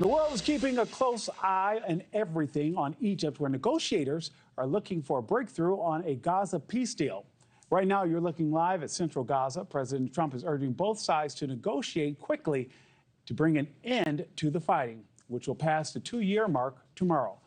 The world is keeping a close eye and everything on Egypt, where negotiators are looking for a breakthrough on a Gaza peace deal. Right now, you're looking live at central Gaza. President Trump is urging both sides to negotiate quickly to bring an end to the fighting, which will pass the 2-year mark tomorrow.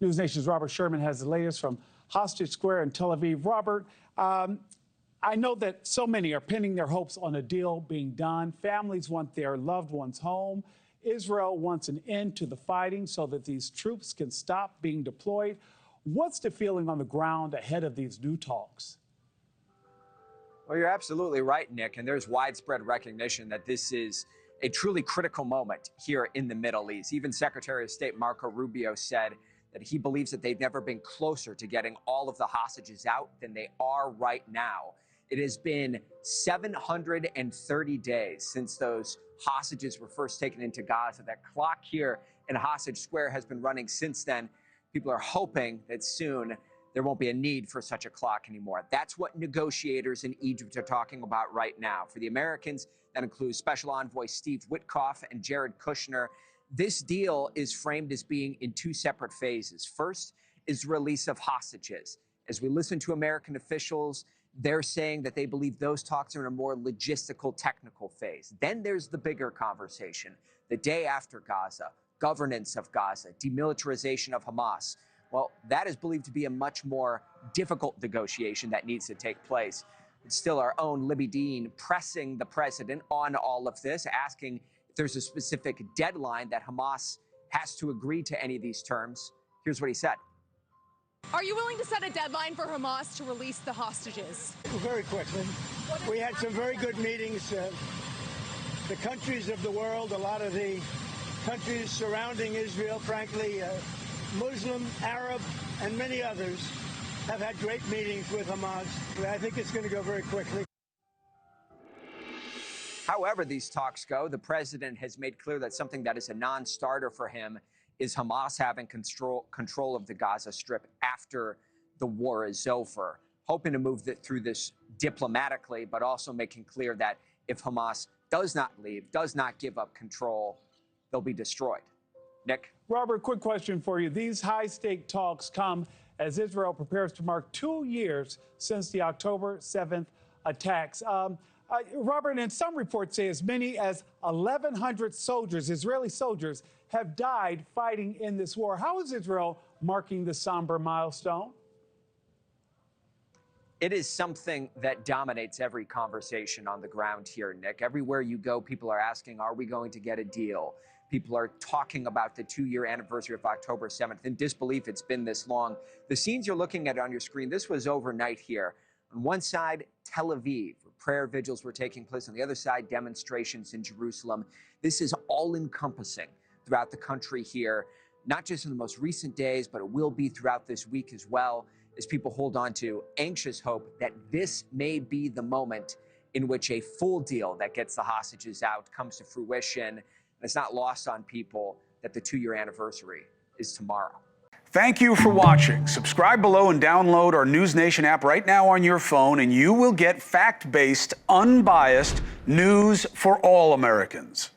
NewsNation's Robert Sherman has the latest from Hostage Square in Tel Aviv. Robert, I know that so many are pinning their hopes on a deal being done. Families want their loved ones home. Israel wants an end to the fighting so that these troops can stop being deployed. What's the feeling on the ground ahead of these new talks? Well, you're absolutely right, Nick, and there's widespread recognition that this is a truly critical moment here in the Middle East. Even Secretary of State Marco Rubio said that he believes that they've never been closer to getting all of the hostages out than they are right now. It has been 730 days since those hostages were first taken into Gaza. That clock here in Hostage Square has been running since then. People are hoping that soon there won't be a need for such a clock anymore. That's what negotiators in Egypt are talking about right now. For the Americans, that includes Special Envoy Steve Witkoff and Jared Kushner. This deal is framed as being in 2 separate phases. First is the release of hostages. As we listen to American officials, they're saying that they believe those talks are in a more logistical, technical phase. Then there's the bigger conversation, the day after Gaza, governance of Gaza, demilitarization of Hamas. Well, that is believed to be a much more difficult negotiation that needs to take place. It's still our own Libby Dean pressing the president on all of this, asking if there's a specific deadline that Hamas has to agree to any of these terms. Here's what he said. Are you willing to set a deadline for Hamas to release the hostages? Very quickly. We had some very good meetings. The countries of the world, a lot of the countries surrounding Israel, frankly, Muslim, Arab, and many others have had great meetings with Hamas. I think it's going to go very quickly. However these talks go, the president has made clear that something that is a non-starter for him is Hamas having control of the Gaza Strip after the war is over, hoping to move through this diplomatically, but also making clear that if Hamas does not leave, does not give up control, they'll be destroyed. Nick? Robert, quick question for you. These high-stake talks come as Israel prepares to mark 2 years since the October 7th attacks. Robert, and some reports say as many as 1,100 soldiers, Israeli soldiers, have died fighting in this war. How is Israel marking this somber milestone? It is something that dominates every conversation on the ground here, Nick. Everywhere you go, people are asking, are we going to get a deal? People are talking about the 2-year anniversary of October 7th. In disbelief it's been this long. The scenes you're looking at on your screen, this was overnight here. On one side, Tel Aviv, where prayer vigils were taking place. On the other side, demonstrations in Jerusalem. This is all-encompassing throughout the country here, not just in the most recent days, but it will be throughout this week as well, as people hold on to anxious hope that this may be the moment in which a full deal that gets the hostages out comes to fruition. And it's not lost on people that the 2-year anniversary is tomorrow. Thank you for watching. Subscribe below and download our NewsNation app right now on your phone, and you will get fact-based, unbiased news for all Americans.